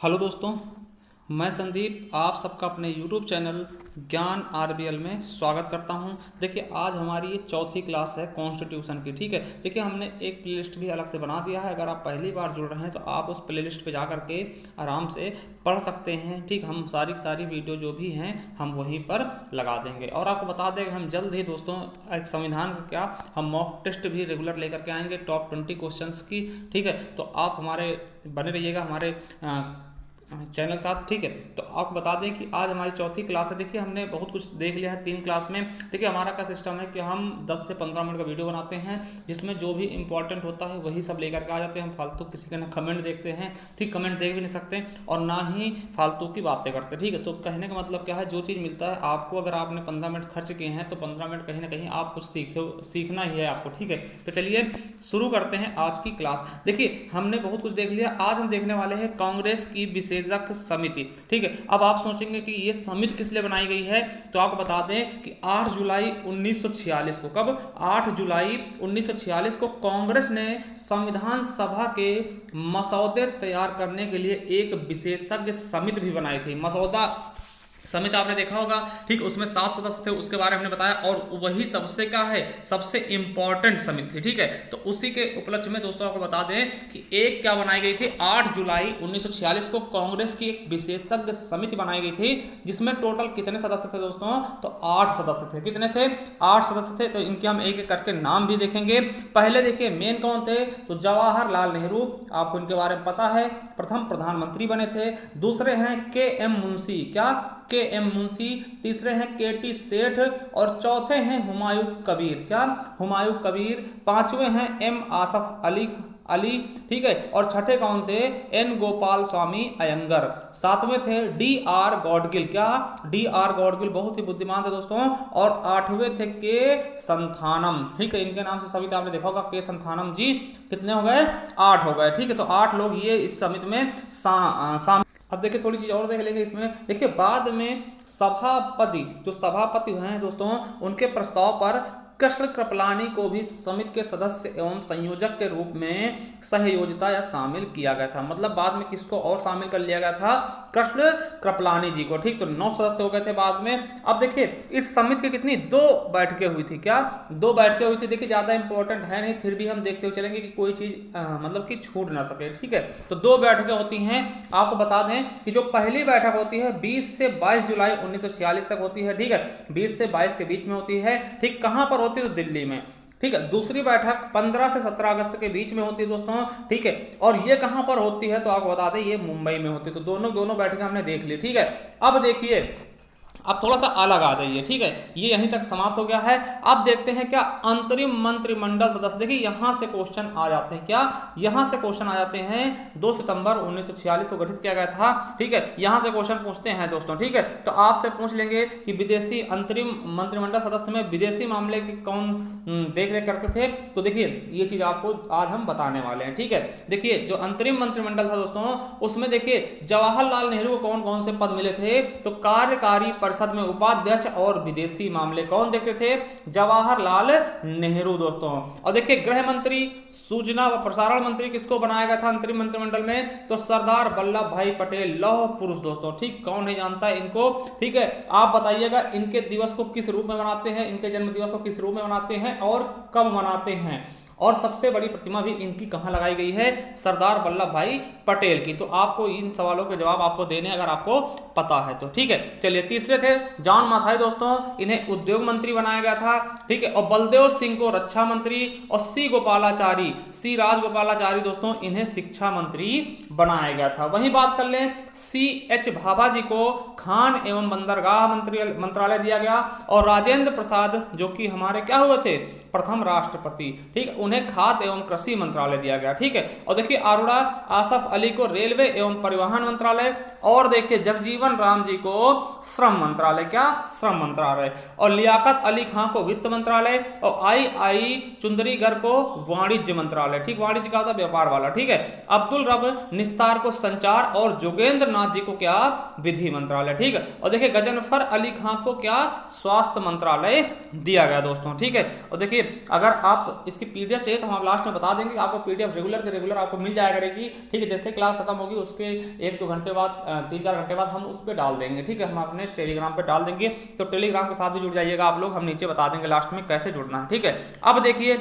Hello दोस्तों, मैं संदीप आप सबका अपने YouTube चैनल ज्ञान आरबीएल में स्वागत करता हूं। देखिए, आज हमारी ये चौथी क्लास है कॉन्स्टिट्यूशन की। ठीक है, देखिए हमने एक प्लेलिस्ट भी अलग से बना दिया है। अगर आप पहली बार जुड़ रहे हैं तो आप उस प्लेलिस्ट पे जा करके आराम से पढ़ सकते हैं। ठीक, हम सारी सारी वीडियो जो भी हैं हम वहीं पर लगा देंगे। और आपको बता दें हम जल्द ही दोस्तों एक संविधान का क्या हम मॉक टेस्ट भी रेगुलर लेकर के आएंगे टॉप 20 क्वेश्चंस की। ठीक है, तो आप हमारे बने रहिएगा हमारे चैनल के साथ। ठीक है, तो आपको बता दें कि आज हमारी चौथी क्लास है। देखिए हमने बहुत कुछ देख लिया है 3 क्लास में। देखिए हमारा क्या सिस्टम है कि हम 10 से 15 मिनट का वीडियो बनाते हैं जिसमें जो भी इंपॉर्टेंट होता है वही सब लेकर के आ जाते हैं। हम फालतू किसी का ना कमेंट देखते हैं, ठीक, कमेंट देख भी नहीं सकते और ना ही फालतू की बातें करते। ठीक है, तो कहने का मतलब क्या है, जो चीज़ मिलता है आपको, अगर आपने 15 मिनट खर्च किए हैं तो 15 मिनट कहीं ना कहीं आप कुछ सीखना ही है आपको। ठीक है, तो चलिए शुरू करते हैं आज की क्लास। देखिए हमने बहुत कुछ देख लिया। आज हम देखने वाले हैं कांग्रेस की विशेषज्ञ समिति। ठीक है, अब आप सोचेंगे कि ये समिति किस लिए बनाई गई है, तो आपको बता दें कि 8 जुलाई 1946 को, कब 8 जुलाई 1946 को कांग्रेस ने संविधान सभा के मसौदे तैयार करने के लिए एक विशेषज्ञ समिति भी बनाई थी। मसौदा समिति आपने देखा होगा, ठीक, उसमें 7 सदस्य थे, उसके बारे में हमने बताया और वही सबसे क्या है, सबसे इंपॉर्टेंट समिति थी। ठीक है, तो उसी के उपलक्ष्य में दोस्तों आपको बता दें कि एक क्या बनाई गई थी, 8 जुलाई 1946 को कांग्रेस की एक विशेषज्ञ समिति बनाई गई थी जिसमें टोटल कितने सदस्य थे दोस्तों, तो 8 सदस्य थे। कितने थे, 8 सदस्य थे। तो इनके हम एक एक करके नाम भी देखेंगे। पहले देखिए मेन कौन थे, तो जवाहरलाल नेहरू, आपको इनके बारे में पता है, प्रथम प्रधानमंत्री बने थे। दूसरे हैं के.एम. मुंशी, क्या, के.एम. मुंशी। तीसरे हैं के.टी. सेठ और चौथे हैं हुमायूं कबीर, क्या, हुमायूं कबीर। पांचवें हैं एम. आसफ अली, ठीक है, और छठे कौन थे, एन. गोपाल स्वामी अयंगर। सातवें थे डी.आर. गॉडगिल, क्या, डी.आर. गॉडगिल बहुत ही बुद्धिमान थे दोस्तों। और आठवें थे के. संथानम। ठीक है, इनके नाम से समिति आपने देखा होगा, के. संथानम जी। कितने हो गए, 8 हो गए। ठीक है, तो 8 लोग ये इस समिति में शामिल। अब देखिए थोड़ी चीज और देख लेंगे इसमें। देखिए बाद में सभापति, जो सभापति हैं दोस्तों, उनके प्रस्ताव पर कृष्ण कृपलानी को भी समिति के सदस्य एवं संयोजक के रूप में सहयोजिता या शामिल किया गया था। मतलब बाद में किसको और शामिल कर लिया गया था, कृष्ण कृपलानी जी को। ठीक, तो 9 सदस्य हो गए थे बाद में। अब देखिए इस समिति की कितनी, 2 बैठकें हुई थी, क्या, 2 बैठकें हुई थी। देखिए ज्यादा इंपॉर्टेंट है नहीं, फिर भी हम देखते हुए चलेंगे कि कोई चीज मतलब कि छूट ना सके। ठीक है, तो 2 बैठकें होती हैं। आपको बता दें कि जो पहली बैठक होती है 20 से 22 जुलाई 1946 तक होती है। ठीक है, 20 से 22 के बीच में होती है। ठीक, कहां पर होती है, तो दिल्ली में। ठीक है, दूसरी बैठक 15 से 17 अगस्त के बीच में होती है दोस्तों। ठीक है, और ये कहां पर होती है, तो आपको बता दें ये मुंबई में होती है। तो दोनों बैठकें हमने देख ली। ठीक है, अब देखिए अब थोड़ा सा अलग आ जाइए। ठीक है, ये यहीं तक समाप्त हो गया है। अब देखते हैं क्या अंतरिम मंत्रिमंडल सदस्य। देखिए यहां से क्वेश्चन आ जाते हैं, क्या, यहां से क्वेश्चन आ जाते हैं। 2 सितंबर 1946 को गठित किया गया था। ठीक है, यहां से क्वेश्चन पूछते हैं दोस्तों। ठीक है, तो आपसे पूछ लेंगे कि विदेशी अंतरिम मंत्रिमंडल सदस्य में विदेशी मामले के कौन देख रेख करते थे। तो देखिए ये चीज आपको आज हम बताने वाले हैं। ठीक है, देखिए जो अंतरिम मंत्रिमंडल था दोस्तों, उसमें देखिए जवाहरलाल नेहरू को कौन कौन से पद मिले थे, तो कार्यकारी परिषद में उपाध्यक्ष और विदेशी मामले कौन देखते थे, जवाहरलाल नेहरू दोस्तों। और देखिए गृह मंत्री, सूचना व प्रसारण मंत्री किसको बनाया गया था अंतरिम मंत्रिमंडल में, तो सरदार वल्लभ भाई पटेल, लौह पुरुष दोस्तों। ठीक, कौन नहीं जानता है इनको। ठीक है, आप बताइएगा इनके दिवस को किस रूप में मनाते हैं, इनके जन्म दिवस को किस रूप में मनाते हैं और कब मनाते हैं। और सबसे बड़ी प्रतिमा भी इनकी कहां लगाई गई है, सरदार वल्लभ भाई पटेल की। तो आपको इन सवालों के जवाब आपको देने अगर आपको पता है तो। ठीक है, चलिए तीसरे थे जॉन मथाई दोस्तों, इन्हें उद्योग मंत्री बनाया गया था। ठीक है, और बलदेव सिंह को रक्षा मंत्री और सी राजगोपालाचारी दोस्तों, इन्हें शिक्षा मंत्री बनाया गया था। वहीं बात कर लें C.H. भाभा जी को खान एवं बंदरगाह मंत्रालय दिया गया और राजेंद्र प्रसाद जो कि हमारे क्या हुए थे, प्रथम राष्ट्रपति। ठीक, उन्हें खाद्य एवं कृषि मंत्रालय दिया गया। ठीक है, और देखिए अरोड़ा आसफ अली को रेलवे एवं परिवहन मंत्रालय और देखिए जगजीवन राम जी को श्रम मंत्रालय, क्या, श्रम मंत्रालय। और लियाकत अली खां को वित्त मंत्रालय और आई चुंदरीगर को वाणिज्य मंत्रालय। ठीक, वाणिज्य का होता व्यापार वाला। ठीक है, अब्दुल रब निस्तार को संचार और जोगेंद्र नाथ जी को क्या, विधि मंत्रालय। ठीक है, और देखिए गजनफर अली खां को क्या, स्वास्थ्य मंत्रालय दिया गया दोस्तों। ठीक है, और देखिए देखिए अगर आप इसकी पीडीएफ चाहिए तो हम लास्ट में बता देंगे, आपको पीडीएफ रेगुलर के रेगुलर आपको मिल जाया करेगी, ठीक है। जैसे क्लास खत्म होगी उसके 1-2 घंटे बाद 3-4 घंटे बाद हम उस पर डाल देंगे, ठीक है। हम अपने टेलीग्राम पे डाल देंगे, तो टेलीग्राम के साथ भी जुड़ जाइएगा आप लोग, हम नीचे बता देंगे लास्ट में कैसे जुड़ना है, ठीक है। अब देखिए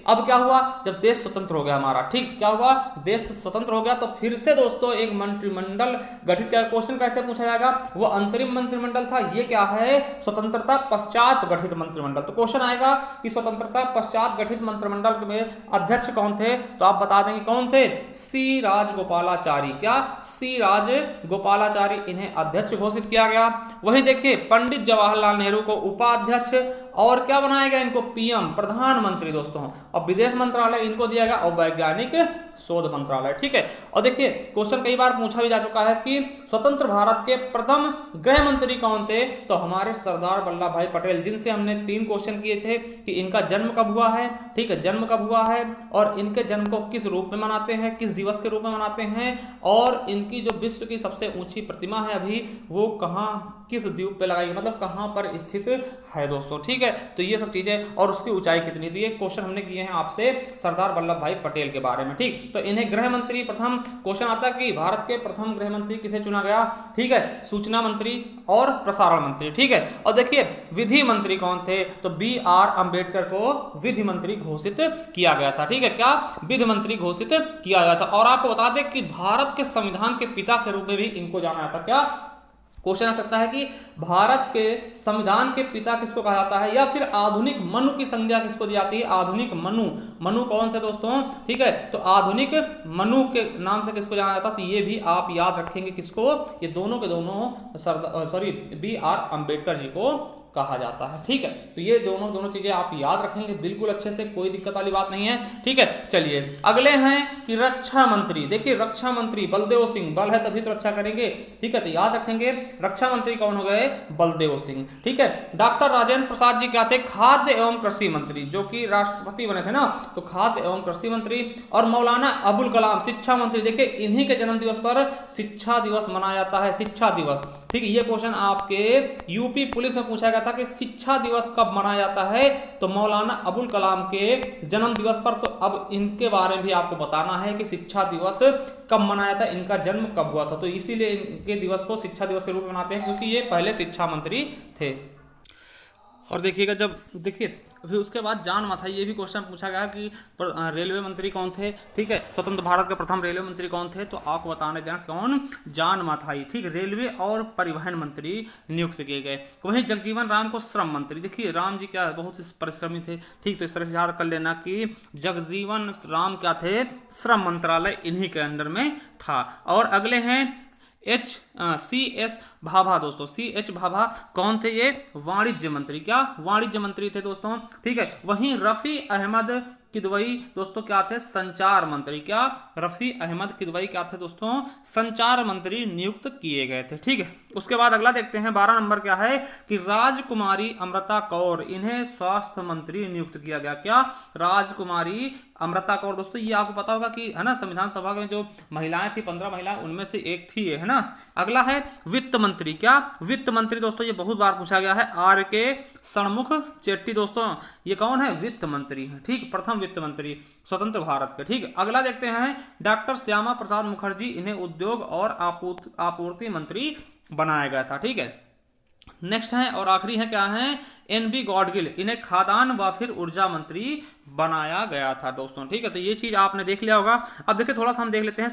अब क्या हुआ, जब देश स्वतंत्र हो गया हमारा, ठीक, क्या हुआ, देश स्वतंत्र हो गया तो फिर से दोस्तों एक मंत्रिमंडल गठित किया। क्वेश्चन कैसे पूछा जाएगा, वो अंतरिम मंत्रिमंडल था, ये क्या है, स्वतंत्रता पश्चात गठित मंत्रिमंडल। तो क्वेश्चन आएगा कि स्वतंत्रता पश्चात गठित मंत्रिमंडल में अध्यक्ष कौन थे, तो आप बता देंगे कौन थे, सी राजगोपालाचारी। क्या, सी राजगोपालाचारी, इन्हें अध्यक्ष घोषित किया गया। वहीं देखिए पंडित जवाहरलाल नेहरू को उपाध्यक्ष, और क्या बनाया गया इनको, पीएम, प्रधानमंत्री दोस्तों। और विदेश मंत्रालय इनको दिया गया, और वैज्ञानिक शोध मंत्रालय, ठीक है। और देखिए क्वेश्चन कई बार पूछा भी जा चुका है कि स्वतंत्र भारत के प्रथम गृह मंत्री कौन थे, तो हमारे सरदार वल्लभ भाई पटेल, जिनसे हमने 3 क्वेश्चन किए थे कि इनका जन्म कब हुआ है, ठीक है, जन्म कब हुआ है, और इनके जन्म को किस रूप में मनाते हैं, किस दिवस के रूप में मनाते हैं, और इनकी जो विश्व की सबसे ऊंची प्रतिमा है अभी वो कहाँ, किस द्वीप पे लगाई, मतलब कहां पर स्थित है दोस्तों, ठीक है। तो ये सब चीजें, और उसकी ऊंचाई कितनी, तो ये क्वेश्चन हमने किए हैं आपसे सरदार वल्लभ भाई पटेल के बारे में, ठीक। तो इन्हें गृह मंत्री, प्रथम क्वेश्चन आता है कि भारत के प्रथम गृह मंत्री किसे चुना गया, ठीक है, सूचना मंत्री और प्रसारण मंत्री, ठीक है। और देखिए विधि मंत्री कौन थे, तो BR अंबेडकर को विधि मंत्री घोषित किया गया था, ठीक है। क्या, विधि मंत्री घोषित किया गया था। और आपको बता दें कि भारत के संविधान के पिता के रूप में भी इनको जाना जाता। क्या क्वेश्चन आ सकता है कि भारत के संविधान के पिता किसको कहा जाता है, या फिर आधुनिक मनु की संज्ञा किसको दी जाती है, आधुनिक मनु। मनु कौन थे दोस्तों, ठीक है। तो आधुनिक मनु के नाम से किसको जाना जाता है, तो ये भी आप याद रखेंगे, किसको, ये दोनों के दोनों BR अंबेडकर जी को कहा जाता है, ठीक है। तो ये दोनों चीजें आप याद रखेंगे बिल्कुल अच्छे से, कोई दिक्कत वाली बात नहीं है, ठीक है। चलिए अगले हैं कि रक्षा मंत्री। देखिए रक्षा मंत्री बलदेव सिंह, बल है तभी तो रक्षा करेंगे, ठीक है। तो याद रखेंगे रक्षा मंत्री कौन हो गए, बलदेव सिंह, ठीक है। डॉक्टर राजेंद्र प्रसाद जी क्या थे, खाद्य एवं कृषि मंत्री, जो कि राष्ट्रपति बने थे ना, तो खाद्य एवं कृषि मंत्री। और मौलाना अबुल कलाम शिक्षा मंत्री, देखिए इन्हीं के जन्म दिवस पर शिक्षा दिवस मनाया जाता है, शिक्षा दिवस, ठीक है। ये क्वेश्चन आपके यूपी पुलिस में पूछा गया था कि शिक्षा दिवस कब मनाया जाता है, तो मौलाना अबुल कलाम के जन्म दिवस पर। तो अब इनके बारे में भी आपको बताना है कि शिक्षा दिवस कब मनाया था, इनका जन्म कब हुआ था, तो इसीलिए इनके दिवस को शिक्षा दिवस के रूप में मनाते हैं, क्योंकि ये पहले शिक्षा मंत्री थे। और देखिएगा जब, देखिए फिर उसके बाद जान माथा, ये भी क्वेश्चन पूछा गया कि रेलवे मंत्री कौन थे, ठीक है। स्वतंत्र भारत के प्रथम रेलवे मंत्री कौन थे, तो आपको बताने देना कौन, जान माथाई, ठीक। रेलवे और परिवहन मंत्री नियुक्त किए गए। वहीं जगजीवन राम को श्रम मंत्री, देखिए राम जी क्या बहुत परिश्रमी थे, ठीक। तो इस तरह से याद कर लेना कि जगजीवन राम क्या थे, श्रम मंत्रालय इन्हीं के अंडर में था। और अगले हैं CH भाभा दोस्तों, CH भाभा कौन थे, ये वाणिज्य मंत्री, क्या वाणिज्य मंत्री थे दोस्तों, ठीक है। वहीं रफी अहमद किदवई दोस्तों क्या थे, संचार मंत्री, क्या रफी अहमद किदवई क्या थे दोस्तों, संचार मंत्री नियुक्त किए गए थे, ठीक है। उसके बाद अगला देखते हैं 12 नंबर क्या है कि राजकुमारी अमृता कौर, इन्हें स्वास्थ्य मंत्री नियुक्त किया गया। क्या, राजकुमारी अमृता कौर दोस्तों, ये आपको पता होगा कि है ना, संविधान सभा में जो महिलाएं थी 15 महिलाएं, उनमें से एक थी ये, है ना। अगला है वित्त मंत्री, क्या वित्त मंत्री दोस्तों, ये बहुत बार पूछा गया है, RK षणमुख चेट्टी दोस्तों, ये कौन है, वित्त मंत्री है, ठीक, प्रथम वित्त मंत्री स्वतंत्र भारत के, ठीक। अगला देखते हैं डॉक्टर श्यामा प्रसाद मुखर्जी, इन्हें उद्योग और आपूर्ति मंत्री बनाया गया था, ठीक है। नेक्स्ट है और आखिरी है क्या है, NB गॉडगिल, इन्हें खाद्यान्न व फिर ऊर्जा मंत्री बनाया गया था दोस्तों, ठीक है। तो ये चीज आपने देख लिया होगा। अब देखिए थोड़ा सा हम देख लेते हैं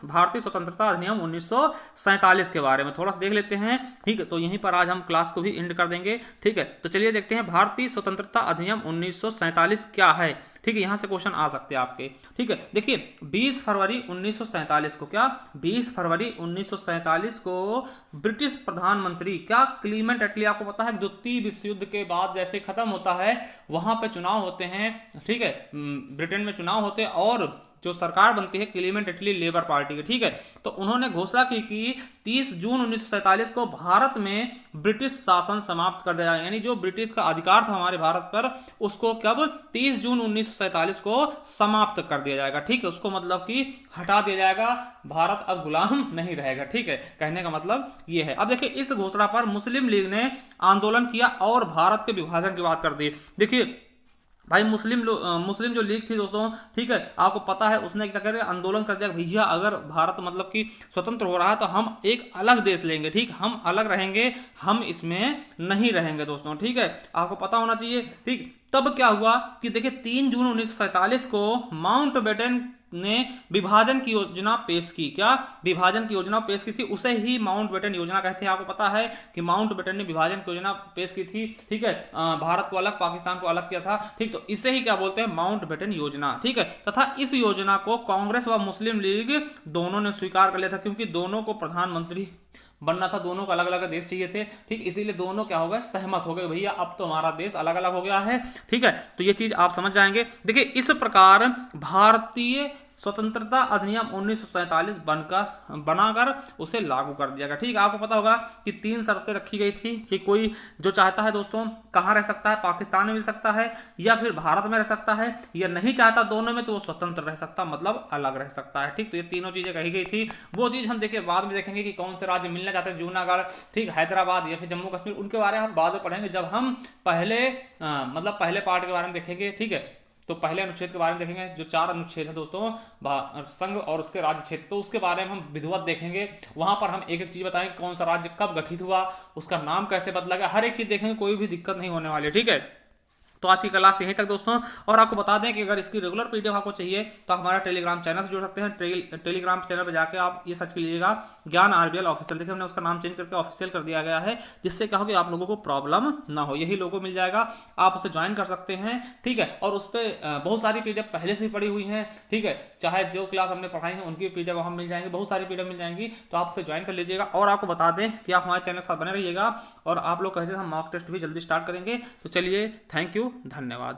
भारतीय स्वतंत्रता अधिनियम 1947 के बारे में थोड़ा सा देख लेते हैं, ठीक है। तो यहीं पर आज हम क्लास को भी एंड कर देंगे, ठीक है। तो चलिए देखते हैं भारतीय स्वतंत्रता अधिनियम 1947 क्या है, ठीक है। यहां से क्वेश्चन आ सकते हैं आपके, ठीक है। देखिए 20 फरवरी 1947 को, क्या 20 फरवरी 1947 को ब्रिटिश प्रधानमंत्री, क्या क्लीमेंट एटली, आपको पता है द्वितीय विश्व युद्ध के बाद जैसे खत्म होता है वहां पे चुनाव होते हैं, ठीक है। ब्रिटेन में चुनाव होते हैं और जो सरकार बनती है क्लीमेंट इटली लेबर पार्टी की, ठीक है। तो उन्होंने घोषणा की कि 30 जून 1947 को भारत में ब्रिटिश शासन समाप्त कर दिया जाएगा, यानी जो ब्रिटिश का अधिकार था हमारे भारत पर उसको कब 30 जून 1947 को समाप्त कर दिया जाएगा, ठीक है। उसको मतलब कि हटा दिया जाएगा, भारत अब गुलाम नहीं रहेगा, ठीक है। कहने का मतलब ये है। अब देखिए इस घोषणा पर मुस्लिम लीग ने आंदोलन किया और भारत के विभाजन की बात कर दी। देखिए भाई मुस्लिम जो लीग थी दोस्तों, ठीक है, आपको पता है उसने क्या कर आंदोलन कर दिया, भैया अगर भारत मतलब कि स्वतंत्र हो रहा है तो हम एक अलग देश लेंगे, ठीक, हम अलग रहेंगे, हम इसमें नहीं रहेंगे दोस्तों, ठीक है, आपको पता होना चाहिए, ठीक। तब क्या हुआ कि देखिए 3 जून 1947 को माउंटबेटन ने विभाजन की योजना पेश की। क्या विभाजन की योजना पेश की थी? उसे ही माउंटबेटन योजना कहते हैं। आपको पता है कि माउंटबेटन ने विभाजन की योजना पेश की थी, ठीक है, भारत को अलग, पाकिस्तान को अलग किया था, ठीक। तो इसे ही क्या बोलते हैं? माउंटबेटन योजना, ठीक है। तथा इस योजना को कांग्रेस व मुस्लिम लीग दोनों ने स्वीकार कर लिया था, क्योंकि दोनों को प्रधानमंत्री बनना था, दोनों को अलग अलग देश चाहिए थे, ठीक। इसीलिए दोनों क्या हो गए? सहमत हो गए, भैया अब तो हमारा देश अलग अलग हो गया है, ठीक है। तो ये चीज आप समझ जाएंगे। देखिए इस प्रकार भारतीय स्वतंत्रता अधिनियम 1947 बनाकर उसे लागू कर दिया गया, ठीक है। आपको पता होगा कि 3 शर्तें रखी गई थी कि कोई जो चाहता है दोस्तों कहाँ रह सकता है, पाकिस्तान में मिल सकता है या फिर भारत में रह सकता है, या नहीं चाहता दोनों में तो वो स्वतंत्र रह सकता, मतलब अलग रह सकता है, ठीक। तो ये तीनों चीजें कही गई थी। वो चीज हम देखिए बाद में देखेंगे कि कौन से राज्य मिलना चाहते हैं, जूनागढ़, ठीक, हैदराबाद या फिर जम्मू कश्मीर, उनके बारे में हम बाद में पढ़ेंगे जब हम पहले पार्ट के बारे में देखेंगे, ठीक है। तो पहले अनुच्छेद के बारे में देखेंगे, जो 4 अनुच्छेद है दोस्तों, संघ और उसके राज्य क्षेत्र, तो उसके बारे में हम विधिवत देखेंगे। वहां पर हम एक एक चीज बताएंगे, कौन सा राज्य कब गठित हुआ, उसका नाम कैसे बदला गया, हर एक चीज देखेंगे, कोई भी दिक्कत नहीं होने वाली है, ठीक है। तो आज की क्लास यहीं तक दोस्तों। और आपको बता दें कि अगर इसकी रेगुलर पीडीएफ आपको चाहिए तो आप हमारा टेलीग्राम चैनल से जुड़ सकते हैं। टेलीग्राम चैनल पर जाकर आप ये सर्च कीजिएगा ज्ञान आरबीएल ऑफिशियल। देखिए हमने उसका नाम चेंज करके ऑफिशियल कर दिया गया है, जिससे क्या हो कि आप लोगों को प्रॉब्लम ना हो। यही लोगो मिल जाएगा, आप उसे ज्वाइन कर सकते हैं, ठीक है। और उस पर बहुत सारी पीडीएफ पहले से ही पड़ी हुई है, ठीक है। चाहे जो क्लास हमने पढ़ाई है उनकी पीडीएफ वहाँ मिल जाएंगी, बहुत सारी पीडीएफ मिल जाएंगी, तो आप उसे ज्वाइन कर लीजिएगा। और आपको बता दें कि आप हमारे चैनल के साथ बने रहिएगा। और आप लोग कहते हैं हम मॉक टेस्ट भी जल्दी स्टार्ट करेंगे। तो चलिए, थैंक यू, धन्यवाद।